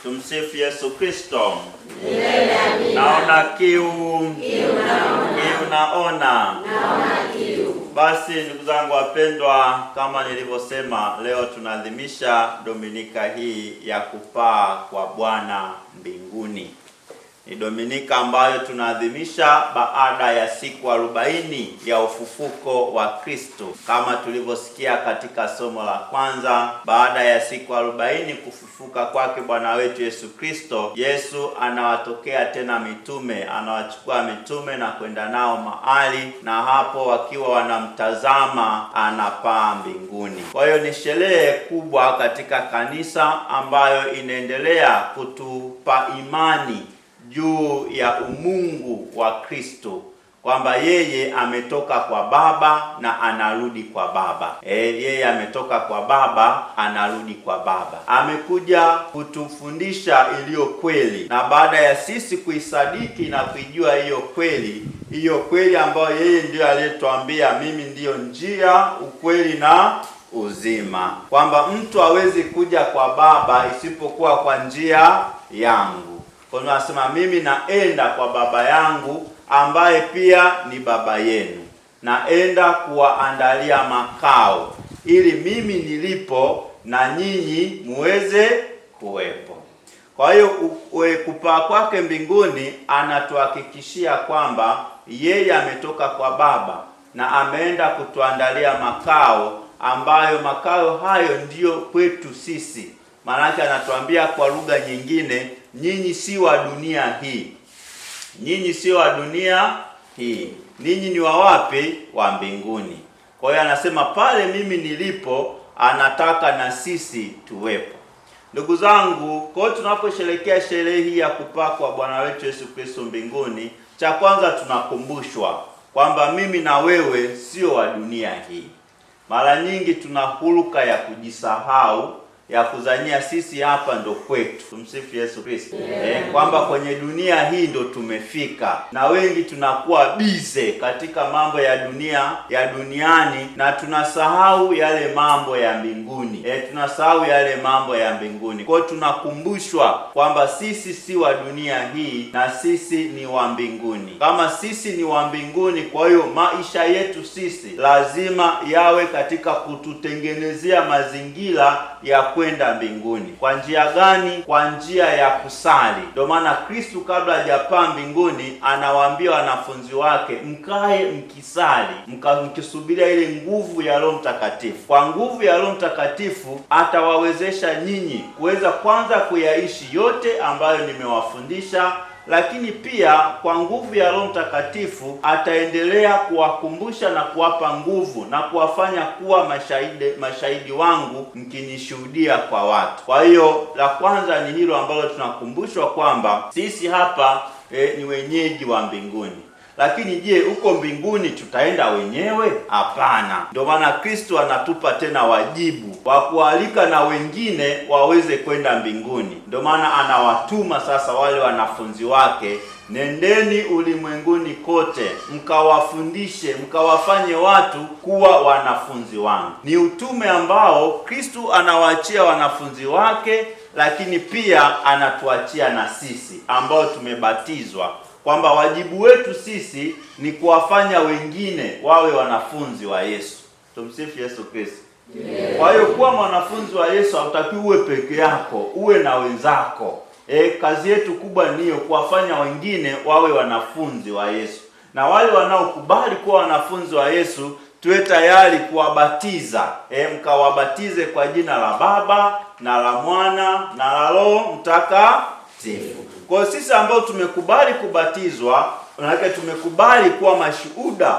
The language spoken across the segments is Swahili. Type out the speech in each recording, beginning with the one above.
Tumsifu Yesu Kristo. Naona kiu naona kiu. Basi ndugu zangu wapendwa, kama nilivyosema, leo tunaadhimisha Dominika hii ya kupaa kwa Bwana mbinguni. Ni Dominika ambayo tunaadhimisha baada ya siku 40 ya ufufuko wa Kristo. Kama tulivyosikia katika somo la kwanza, baada ya siku 40 kufufuka kwake Bwana wetu Yesu Kristo, Yesu anawatokea tena mitume, anawachukua mitume na kwenda nao mahali, na hapo wakiwa wanamtazama anapaa mbinguni. Kwa hiyo ni sherehe kubwa katika kanisa ambayo inaendelea kutupa imani juu ya umungu wa Kristo, kwamba yeye ametoka kwa Baba na anarudi kwa Baba. Yeye ametoka kwa Baba, anarudi kwa Baba. Amekuja kutufundisha iliyo kweli, na baada ya sisi kuisadiki na kuijua hiyo kweli ambayo yeye ndiyo aliyetuambia, mimi ndiyo njia, ukweli na uzima, kwamba mtu hawezi kuja kwa Baba isipokuwa kwa njia yangu. Kwa hiyo nasema mimi naenda kwa Baba yangu ambaye pia ni Baba yenu, naenda kuwaandalia makao ili mimi nilipo na nyinyi muweze kuwepo. Kwa hiyo kupaa kwake mbinguni anatuhakikishia kwamba yeye ametoka kwa Baba na ameenda kutuandalia makao, ambayo makao hayo ndiyo kwetu sisi. Maanake anatuambia kwa lugha nyingine, nyinyi si wa dunia hii. Nyinyi si wa dunia hii. Ninyi ni wa wapi? Wa mbinguni. Kwa hiyo anasema pale mimi nilipo, anataka na sisi tuwepo. Ndugu zangu, kwa hiyo tunaposherehekea sherehe hii ya kupaa kwa Bwana wetu Yesu Kristo mbinguni, cha kwanza tunakumbushwa kwamba mimi na wewe sio wa dunia hii. Mara nyingi tuna huruka ya kujisahau, ya kuzania sisi hapa ndo kwetu. Tumsifu Yesu Kristo. Kwamba kwenye dunia hii ndo tumefika, na wengi tunakuwa bize katika mambo ya duniani, na tunasahau yale mambo ya mbinguni. Tunasahau yale mambo ya mbinguni. Kwa hiyo tunakumbushwa kwamba sisi si wa dunia hii na sisi ni wa mbinguni. Kama sisi ni wa mbinguni, kwa hiyo maisha yetu sisi lazima yawe katika kututengenezea mazingira ya kwenda mbinguni. Kwa njia gani? Kwa njia ya kusali. Ndio maana Kristo kabla hajapaa mbinguni anawaambia wanafunzi wake, mkae mkisali, mkisubiria ile nguvu ya Roho Mtakatifu. Kwa nguvu ya Roho Mtakatifu atawawezesha nyinyi kuweza kwanza kuyaishi yote ambayo nimewafundisha, lakini pia kwa nguvu ya Roho Mtakatifu ataendelea kuwakumbusha na kuwapa nguvu na kuwafanya kuwa mashahidi wangu, mkinishuhudia kwa watu. Kwa hiyo la kwanza ni hilo ambalo tunakumbushwa kwamba sisi hapa ni wenyeji wa mbinguni. Lakini je, huko mbinguni tutaenda wenyewe? Hapana. Ndio maana Kristo anatupa tena wajibu wa kualika na wengine waweze kwenda mbinguni. Ndio maana anawatuma sasa wale wanafunzi wake, nendeni ulimwenguni kote, mkawafundishe, mkawafanye watu kuwa wanafunzi wangu. Ni utume ambao Kristo anawaachia wanafunzi wake, lakini pia anatuachia na sisi ambao tumebatizwa, kwamba wajibu wetu sisi ni kuwafanya wengine wawe wanafunzi wa Yesu. Tumsifu Yesu Kristo. Kwa hiyo kuwa mwanafunzi wa Yesu hautaki uwe peke yako, uwe na wenzako. Kazi yetu kubwa niyo kuwafanya wengine wawe wanafunzi wa Yesu, na wale wanaokubali kuwa wanafunzi wa Yesu tuwe tayari kuwabatiza. Mkawabatize kwa jina la Baba na la Mwana na la Roho Mtakatifu. Kwa sisi ambao tumekubali kubatizwa, maana tumekubali kuwa mashuhuda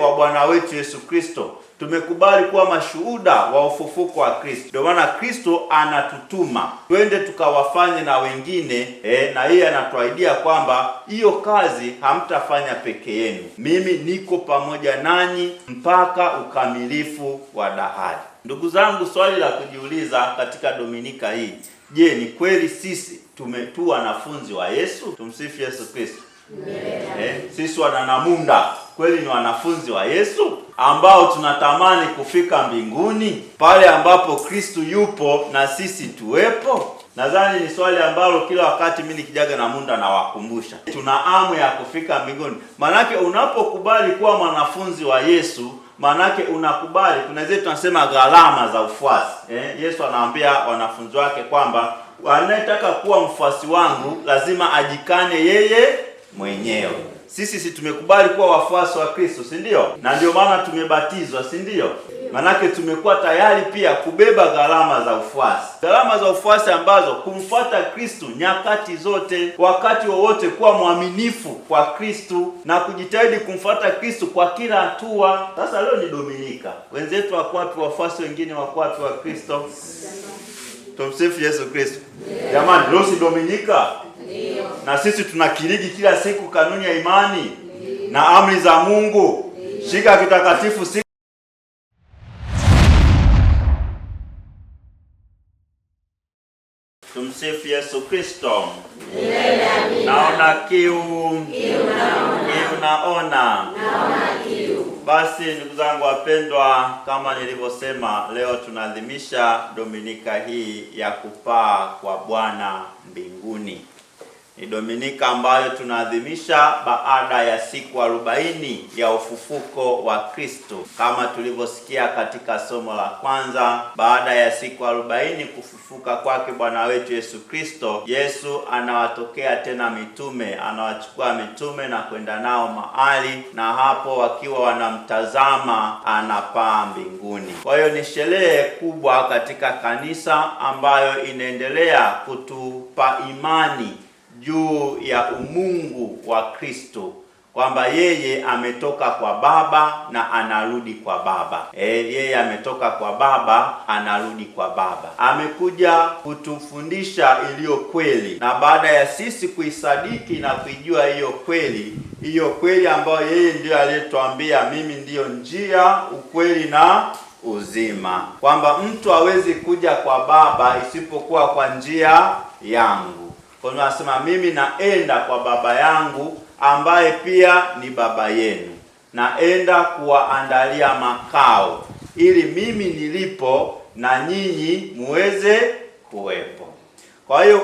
wa Bwana wetu Yesu Kristo. Tumekubali kuwa mashuhuda wa ufufuko wa Kristo. Ndio maana Kristo anatutuma twende tukawafanye na wengine, na yeye anatuahidia kwamba hiyo kazi hamtafanya peke yenu. Mimi niko pamoja nanyi mpaka ukamilifu wa dahari. Ndugu zangu, swali la kujiuliza katika Dominika hii, je, ni kweli sisi tu wanafunzi wa Yesu? Tumsifu Yesu Kristo. Sisi wananamunda kweli ni wanafunzi wa Yesu ambao tunatamani kufika mbinguni pale ambapo Kristo yupo na sisi tuwepo? Nadhani ni swali ambalo kila wakati mimi nikijaga na Munda nawakumbusha. Tuna hamu ya kufika mbinguni. Manake unapokubali kuwa mwanafunzi wa Yesu, manake unakubali, kuna zile tunasema gharama za ufuasi. Yesu anawaambia wanafunzi wake kwamba anayetaka kuwa mfuasi wangu lazima ajikane yeye mwenyewe. Sisi tumekubali kuwa wafuasi wa Kristo, si ndio? Na ndio maana tumebatizwa, si ndio? Manake tumekuwa tayari pia kubeba gharama za ufuasi. Gharama za ufuasi ambazo kumfuata Kristo nyakati zote, wakati wowote, kuwa mwaminifu kwa Kristo na kujitahidi kumfuata Kristo kwa kila hatua. Sasa leo ni Dominika. Wenzetu wako wapi? Wafuasi wengine wako wapi wa Kristo? Tumsifu Yesu Kristo. Jamani, leo si Dominika? Ndio. Na sisi tunakirigi kila siku kanuni ya imani na amri za Mungu. Shika kitakatifu siku. Tumsifu Yesu Kristo. Naona kiu. Naona kiu. Basi ndugu zangu wapendwa, kama nilivyosema, leo tunaadhimisha Dominika hii ya kupaa kwa Bwana mbinguni. Ni Dominika ambayo tunaadhimisha baada ya siku 40 ya ufufuko wa Kristo. Kama tulivyosikia katika somo la kwanza, baada ya siku 40 kufufuka kwake Bwana wetu Yesu Kristo, Yesu anawatokea tena mitume, anawachukua mitume na kwenda nao mahali, na hapo wakiwa wanamtazama anapaa mbinguni. Kwa hiyo ni sherehe kubwa katika kanisa ambayo inaendelea kutupa imani juu ya umungu wa Kristo, kwamba yeye ametoka kwa Baba na anarudi kwa Baba. Yeye ametoka kwa Baba, anarudi kwa Baba. Amekuja kutufundisha iliyo kweli, na baada ya sisi kuisadiki na kuijua hiyo kweli ambayo yeye ndiyo aliyetuambia, mimi ndiyo njia, ukweli na uzima, kwamba mtu hawezi kuja kwa Baba isipokuwa kwa njia yangu. Kwa hiyo anasema mimi naenda kwa Baba yangu ambaye pia ni Baba yenu, naenda kuwaandalia makao ili mimi nilipo na nyinyi muweze kuwepo. Kwa hiyo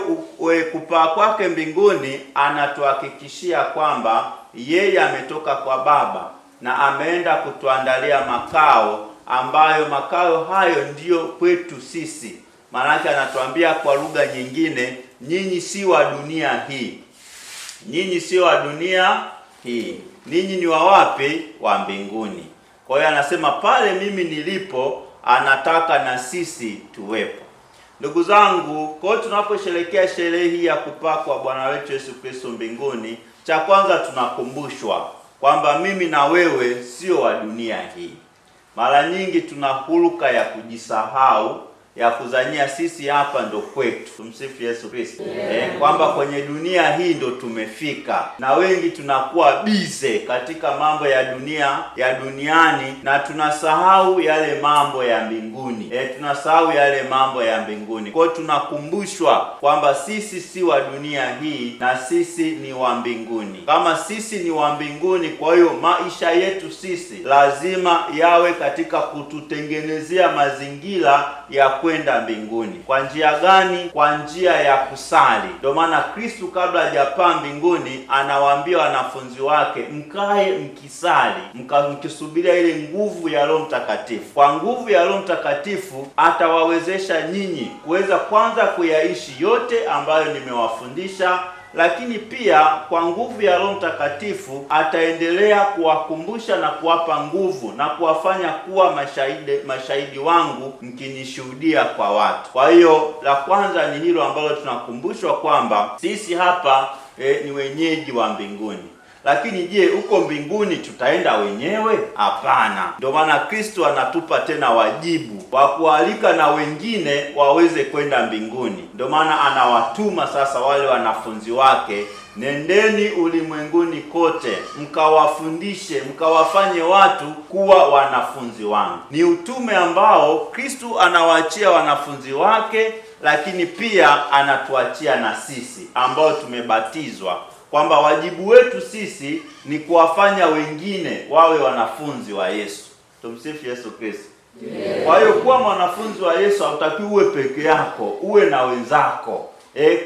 kupaa kwake mbinguni anatuhakikishia kwamba yeye ametoka kwa Baba na ameenda kutuandalia makao, ambayo makao hayo ndiyo kwetu sisi. Maanake anatuambia kwa lugha nyingine, nyinyi si wa dunia hii. Nyinyi si wa dunia hii. Ninyi ni wa wapi? Wa mbinguni. Kwa hiyo anasema pale mimi nilipo, anataka na sisi tuwepo. Ndugu zangu, kwa hiyo tunaposherehekea sherehe hii ya kupaa kwa Bwana wetu Yesu Kristo mbinguni, cha kwanza tunakumbushwa kwamba mimi na wewe sio wa dunia hii. Mara nyingi tuna huruka ya kujisahau, ya kuzania sisi hapa ndo kwetu. Tumsifu Yesu Kristo. Kwamba kwenye dunia hii ndo tumefika, na wengi tunakuwa bize katika mambo ya duniani, na tunasahau yale mambo ya mbinguni. Tunasahau yale mambo ya mbinguni. Kwa hiyo tunakumbushwa kwamba sisi si wa dunia hii na sisi ni wa mbinguni. Kama sisi ni wa mbinguni, kwa hiyo maisha yetu sisi lazima yawe katika kututengenezea mazingira ya kwenda mbinguni. Kwa njia gani? Kwa njia ya kusali. Ndio maana Kristo kabla hajapaa mbinguni anawaambia wanafunzi wake, mkae mkisali, mkisubiria ile nguvu ya Roho Mtakatifu. Kwa nguvu ya Roho Mtakatifu atawawezesha nyinyi kuweza kwanza kuyaishi yote ambayo nimewafundisha, lakini pia kwa nguvu ya Roho Mtakatifu ataendelea kuwakumbusha na kuwapa nguvu na kuwafanya kuwa mashahidi wangu mkinishuhudia kwa watu. Kwa hiyo la kwanza ni hilo ambalo tunakumbushwa kwamba sisi hapa ni wenyeji wa mbinguni. Lakini je, huko mbinguni tutaenda wenyewe? Hapana. Ndio maana Kristo anatupa tena wajibu wa kualika na wengine waweze kwenda mbinguni. Ndio maana anawatuma sasa wale wanafunzi wake, nendeni ulimwenguni kote, mkawafundishe, mkawafanye watu kuwa wanafunzi wangu. Ni utume ambao Kristo anawaachia wanafunzi wake, lakini pia anatuachia na sisi ambao tumebatizwa kwamba wajibu wetu sisi ni kuwafanya wengine wawe wanafunzi wa Yesu. Tumsifu Yesu Kristo. Yeah. Kwa hiyo kuwa mwanafunzi wa Yesu hautaki uwe peke yako, uwe na wenzako.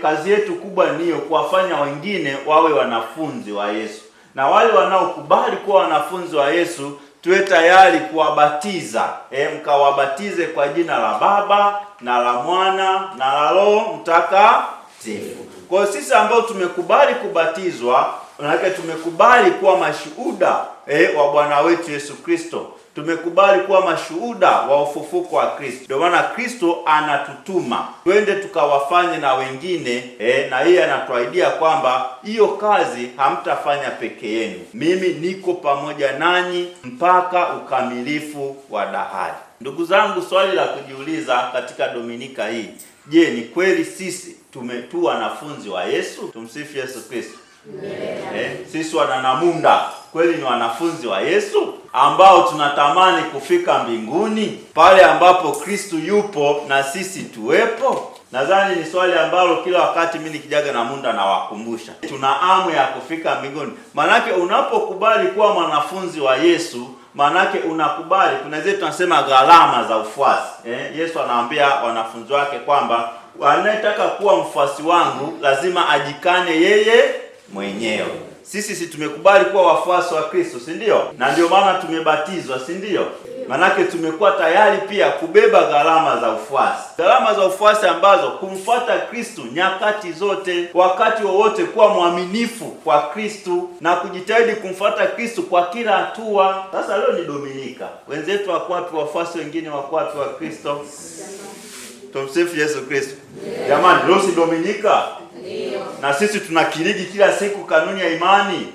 Kazi yetu kubwa niyo kuwafanya wengine wawe wanafunzi wa Yesu. Na wale wanaokubali kuwa wanafunzi wa Yesu tuwe tayari kuwabatiza. Mkawabatize kwa jina la Baba na la Mwana na la Roho Mtakatifu. Kwa hiyo sisi ambao tumekubali kubatizwa, maana tumekubali kuwa mashuhuda wa Bwana wetu Yesu Kristo. Tumekubali kuwa mashuhuda wa ufufuko wa Kristo. Ndio maana Kristo anatutuma twende tukawafanye na wengine, na yeye anatuahidia kwamba hiyo kazi hamtafanya peke yenu. Mimi niko pamoja nanyi mpaka ukamilifu wa dahari. Ndugu zangu, swali la kujiuliza katika Dominika hii, je, ni kweli sisi tumetua wanafunzi wa Yesu? Tumsifu Yesu Kristo. Sisi wananamunda kweli ni wanafunzi wa Yesu ambao tunatamani kufika mbinguni pale ambapo Kristo yupo na sisi tuwepo? Nadhani ni swali ambalo kila wakati mimi nikijaga Namunda nawakumbusha. Tuna hamu ya kufika mbinguni. Manake unapokubali kuwa mwanafunzi wa Yesu, manake unakubali, kuna zile tunasema gharama za ufuasi. Yesu anawaambia wanafunzi wake kwamba anayetaka kuwa mfuasi wangu lazima ajikane yeye mwenyewe. Sisi tumekubali kuwa wafuasi wa Kristo, si ndio? Na ndio maana tumebatizwa, si ndio? Manake tumekuwa tayari pia kubeba gharama za ufuasi. Gharama za ufuasi ambazo kumfuata Kristo nyakati zote, wakati wowote, kuwa mwaminifu kwa Kristo na kujitahidi kumfuata Kristo kwa kila hatua. Sasa leo ni Dominika. Wenzetu wako wapi? Wafuasi wengine wako wapi wa Kristo? Tumsifu Yesu Kristo. Jamani, leo si Dominika? Na sisi tunakirigi kila siku kanuni ya imani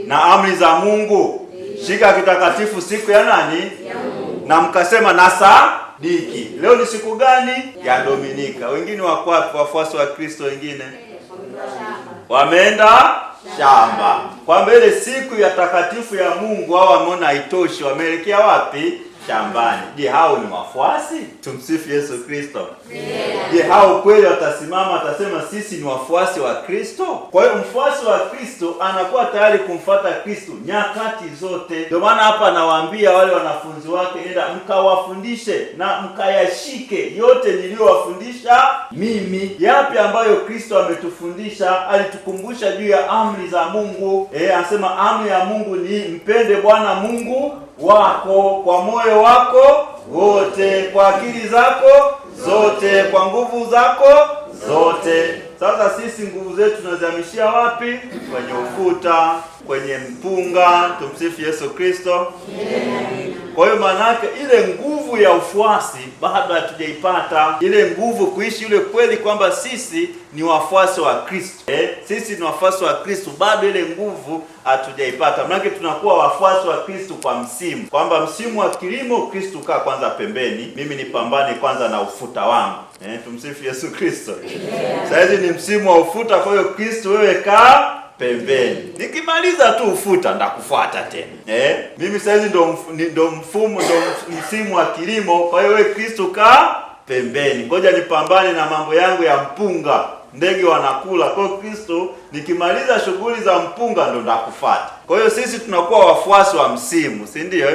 na amri za Mungu. Shika kitakatifu siku ya nani? Ya Mungu. Na mkasema na sadiki. Leo ni siku gani? Ya Dominika. Wengine wako wapi? Wafuasi wa Kristo wengine wameenda shamba. Kwamba ile siku ya takatifu ya Mungu hao wameona haitoshi, wameelekea wapi? Shambani. Je, hao ni wafuasi? Tumsifu Yesu Kristo. Je, hao kweli watasimama watasema sisi ni wafuasi wa Kristo? Kwa hiyo mfuasi wa Kristo anakuwa tayari kumfuata Kristo nyakati zote. Ndio maana hapa anawaambia wale wanafunzi wake, nenda mkawafundishe na mkayashike yote niliyowafundisha mimi. Yapi ambayo Kristo ametufundisha? Alitukumbusha juu ya amri za Mungu. Anasema amri ya Mungu ni mpende Bwana Mungu wako kwa moyo wako wote, kwa akili zako zote, kwa nguvu zako zote. Sasa sisi nguvu zetu tunazamishia wapi? Kwenye ufuta, kwenye mpunga. Tumsifu Yesu Kristo. Kwa hiyo manake ile nguvu ya ufuasi bado hatujaipata, ile nguvu kuishi ile kweli kwamba sisi ni wafuasi wa Kristo. Sisi ni wafuasi wa Kristo, bado ile nguvu hatujaipata. Manake tunakuwa wafuasi wa Kristo kwa msimu, kwamba msimu wa kilimo Kristo kaa kwanza pembeni, mimi nipambane kwanza na ufuta wangu. Tumsifu Yesu Kristo. Sasa ni msimu wa ufuta, kwa hiyo Kristo wewe kaa pembeni. Nikimaliza tu ufuta ndakufuata tena. Mimi sasa ndo msimu wa kilimo, kwa hiyo wewe Kristo kaa pembeni. Ngoja nipambane na mambo yangu ya mpunga. Ndege wanakula. Kwa hiyo Kristo nikimaliza shughuli za mpunga ndo ndakufuata. Kwa hiyo sisi tunakuwa wafuasi wa msimu, si ndio?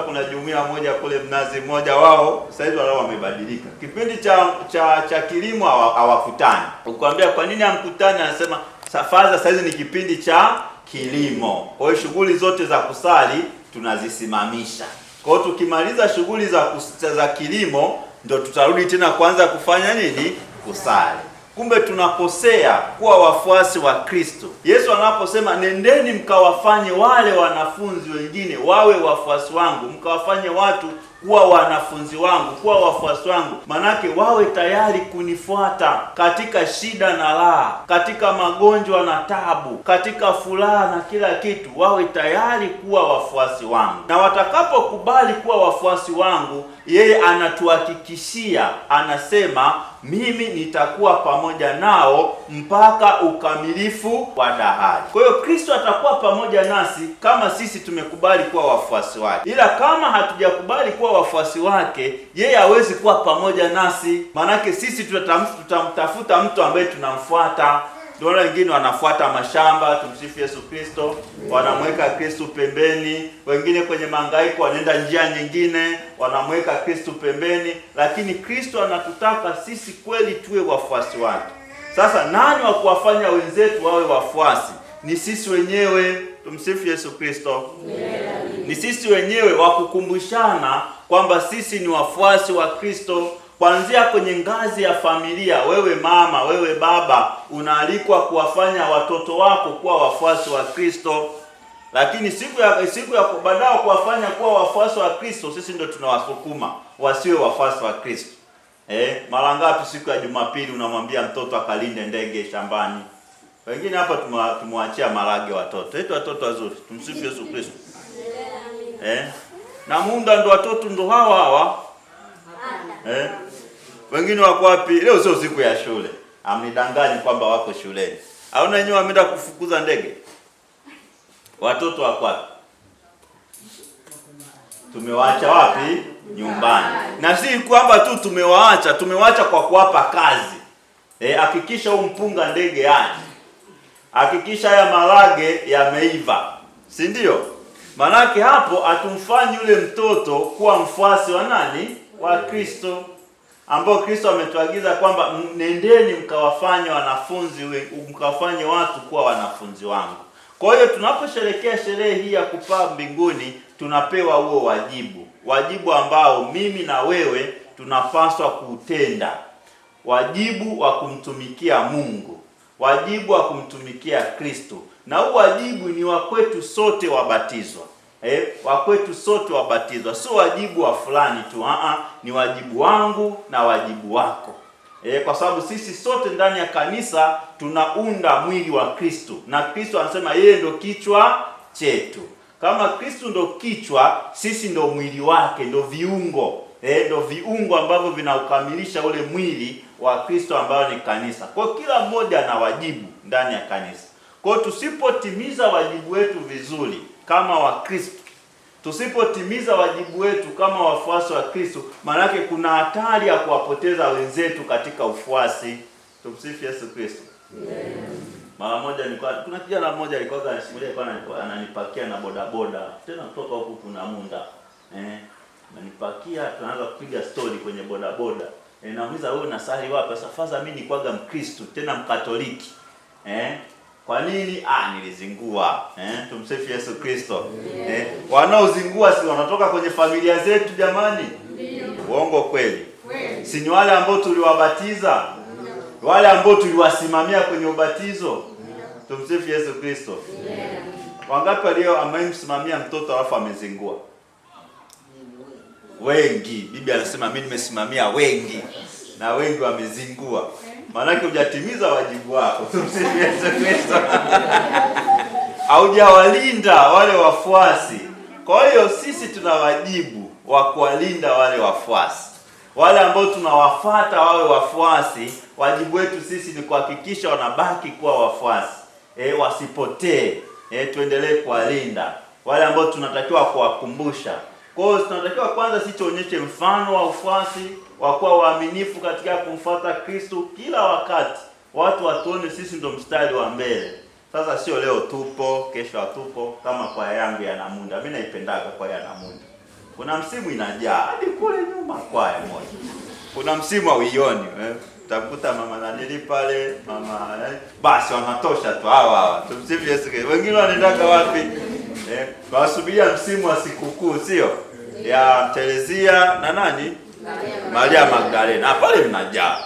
Kuna jumuiya moja kule Mnazi Mmoja, wao sasa hivi wao wamebadilika. Kipindi cha kilimo hawakutani. Ukiambia kwa nini hamkutani, anasema safari sasa hizi ni kipindi cha kilimo. Kwa hiyo shughuli zote za kusali tunazisimamisha. Kwa hiyo tukimaliza shughuli za kilimo ndio tutarudi tena kuanza kufanya nini? Kusali. Kumbe tunakosea kuwa wafuasi wa Kristo. Yesu anaposema nendeni mkawafanye wale wanafunzi wengine wawe wafuasi wangu, mkawafanye watu kuwa wanafunzi wangu, kuwa wafuasi wangu, manake wawe tayari kunifuata katika shida na raha, katika magonjwa na tabu, katika furaha na kila kitu, wawe tayari kuwa wafuasi wangu. Na watakapokubali kuwa wafuasi wangu, yeye anatuhakikishia, anasema mimi nitakuwa pamoja nao mpaka ukamilifu wa dahari. Kwa hiyo Kristo atakuwa pamoja nasi kama sisi tumekubali kuwa wafuasi wake. Ila kama hatujakubali kuwa wafuasi wake, yeye hawezi kuwa pamoja nasi. Manake sisi tutamtafuta mtu ambaye tunamfuata. Ndio wengine wanafuata mashamba, tumsifu Yesu Kristo, wanamweka Kristo pembeni. Wengine kwenye mahangaiko wanaenda njia nyingine, wanamweka Kristo pembeni. Lakini Kristo anatutaka sisi kweli tuwe wafuasi wake. Sasa nani wa kuwafanya wenzetu wawe wafuasi? Ni sisi wenyewe. Tumsifu Yesu Kristo. Ni sisi wenyewe wa kukumbushana kwamba sisi ni wafuasi wa Kristo. Kuanzia kwenye ngazi ya familia, wewe mama, wewe baba, unaalikwa kuwafanya watoto wako kuwa wafuasi wa Kristo. Lakini siku ya baadaye kuwafanya kuwa wafuasi wa Kristo, sisi ndio tunawasukuma wasiwe wafuasi wa Kristo. Mara ngapi siku ya Jumapili unamwambia mtoto akalinde ndege shambani? Wengine hapa tumwachia marage watoto. Eti watoto wazuri. Tumsifu Yesu Kristo. Na muda ndo watoto ndo hawa. Wengine wako wapi? Leo sio siku ya shule. Amnidangani kwamba wako shuleni. Haona wenyewe wameenda kufukuza ndege. Watoto wako wapi? Tumewaacha wapi? Nyumbani. Na si kwamba tu tumewaacha kwa kuwapa kazi. Hakikisha mpunga ndege aje. Hakikisha haya marage yameiva. Si ndio? Manake hapo atumfanyi yule mtoto kuwa mfuasi wa nani? Wa Kristo. Ambao Kristo ametuagiza kwamba nendeni mkawafanye wanafunzi, mkawafanye watu kuwa wanafunzi wangu. Kwa hiyo tunaposherehekea sherehe hii ya kupaa mbinguni, tunapewa huo wajibu ambao mimi na wewe tunapaswa kuutenda. Wajibu wa kumtumikia Mungu, wajibu wa kumtumikia Kristo. Na huu wajibu ni wa kwetu sote wabatizwa. Wa kwetu sote wabatizwa. Sio wajibu wa fulani tu. Ni wajibu wangu na wajibu wako. Kwa sababu sisi sote ndani ya kanisa tunaunda mwili wa Kristo. Na Kristo anasema yeye ndo kichwa chetu. Kama Kristo ndo kichwa, sisi ndo mwili wake, ndo viungo. Ndo viungo ambavyo vinaukamilisha ule mwili wa Kristo ambao ni kanisa. Kwa kila mmoja ana wajibu ndani ya kanisa. Kwa tusipotimiza wajibu wetu vizuri kama wa Kristo, tusipotimiza wajibu wetu kama wafuasi wa Kristo, maana yake kuna hatari ya kuwapoteza wenzetu katika ufuasi. Tumsifu Yesu Kristo. Mara moja kuna kijana mmoja alikuwa ananipakia na bodaboda, tena kutoka huku kuna Munda. Ananipakia, tunaanza kupiga story kwenye bodaboda. Nauliza wewe unasali wapi? Sasa faza mimi ni kwaga Mkristo, tena Mkatoliki. Kwa nini? Nilizingua. Tumsifu Yesu Kristo. Wanaozingua si wanatoka kwenye familia zetu jamani? Uongo kweli? Si ni wale ambao tuliwabatiza? Wale ambao tuliwasimamia kwenye ubatizo? Tumsifu Yesu Kristo. Wangapi walio amemsimamia mtoto alafu amezingua? Wengi. Biblia anasema mimi nimesimamia wengi na wengi wamezingua. Maana yake hujatimiza wajibu wako. Tumsifu Yesu Kristo. Haujawalinda wale wafuasi. Kwa hiyo sisi tuna wajibu wa kuwalinda wale wafuasi. Wale ambao tunawafuata wawe wafuasi, wajibu wetu sisi ni kuhakikisha wanabaki kuwa wafuasi. Wasipotee. Tuendelee kuwalinda. Wale ambao tunatakiwa kuwakumbusha. Kwa hiyo tunatakiwa kwanza sisi tuonyeshe mfano wa ufuasi, wa kuwa waaminifu katika kumfuata Kristo kila wakati. Watu watuone sisi ndo mstari wa mbele. Sasa sio leo tupo, kesho hatupo, kama kwaya yangu ya Namunda. Mimi naipendaga kwaya ya Namunda. Kuna msimu inajaa hadi kule nyuma kwaya moja. Kuna msimu hauioni, utakuta mama nanili pale, mama basi wanatosha tu hawa. Tumsifu Yesu Kristo. Wengine wanaendaka wapi? Wasubiria msimu wa sikukuu, sio? Ya Terezia na nani? Maria Magdalena. Pale mnajaa.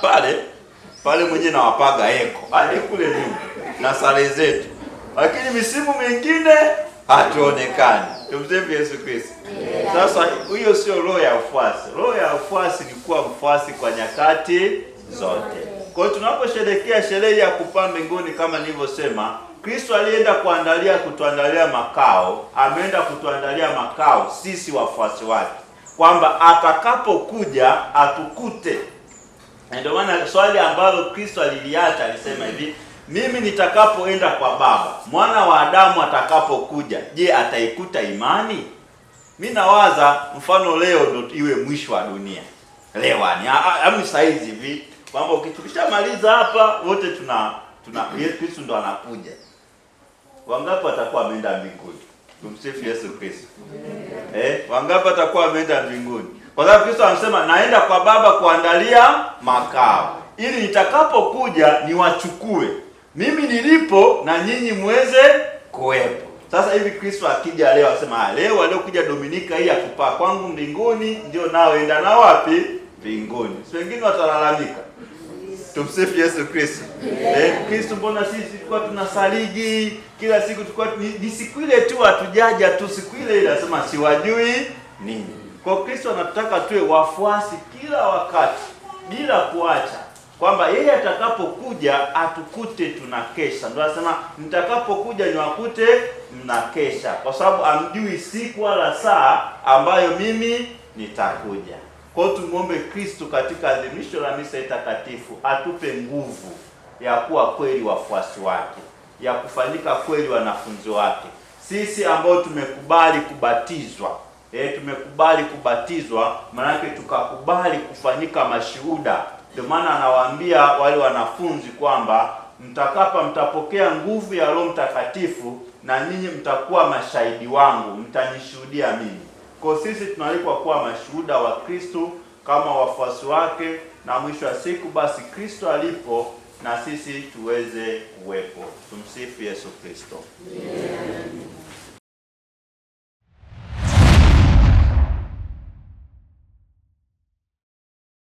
Pale mwenyewe nawapaga eko. Hadi kule nyuma. Na sare zetu. Lakini misimu mingine hatuonekani. Tumsifu Yesu Kristo. Sasa hiyo sio roho ya ufuasi. Roho ya ufuasi ni kuwa mfuasi kwa nyakati zote. Kwa hiyo tunaposherehekea sherehe ya kupaa mbinguni kama nilivyosema, Kristo alienda kutuandalia makao, ameenda kutuandalia makao sisi wafuasi wake, kwamba atakapokuja atukute. Ndio maana swali ambalo Kristo aliliacha alisema hivi, mimi nitakapoenda kwa Baba, mwana wa Adamu atakapokuja, je, ataikuta imani? Mimi nawaza mfano leo ndio iwe mwisho wa dunia. Leo ni saizi hivi kwamba ukitukishamaliza hapa wote Kristo ndo anakuja. Wangapi watakuwa wameenda mbinguni? Tumsifu Yesu Kristo. Wangapi watakuwa wameenda mbinguni? Kwa sababu Kristo anasema naenda kwa Baba kuandalia makao, ili nitakapokuja niwachukue mimi nilipo na nyinyi muweze kuwepo. Sasa hivi Kristo akija leo asema leo waliokuja Dominika hii ya kupaa kwangu mbinguni ndio naoenda na wapi? Mbinguni. Si wengine watalalamika. Tumsifu Yesu Kristo. Kristo, mbona sisi tulikuwa tunasaliji kila siku, tulikuwa ni siku ile tu hatujaja tu, siku ile ile anasema siwajui nini. Kwa Kristo anataka tuwe wafuasi kila wakati bila kuacha, kwamba yeye atakapokuja atukute tunakesha. Ndio anasema nitakapokuja niwakute mnakesha, kwa sababu amjui siku wala saa ambayo mimi nitakuja. Kwa hiyo tumuombe Kristo katika adhimisho la misa takatifu atupe nguvu ya kuwa kweli wafuasi wake, ya kufanyika kweli wanafunzi wake. Sisi ambao tumekubali kubatizwa, maana yake tukakubali kufanyika mashuhuda. Ndio maana anawaambia wale wanafunzi kwamba mtapokea nguvu ya Roho Mtakatifu na nyinyi mtakuwa mashahidi wangu, mtanishuhudia mimi. Kwa sisi tunalikwa kuwa mashuhuda wa Kristo kama wafuasi wake, na mwisho wa siku basi Kristo alipo na sisi tuweze kuwepo. Tumsifu Yesu Kristo. Yeah.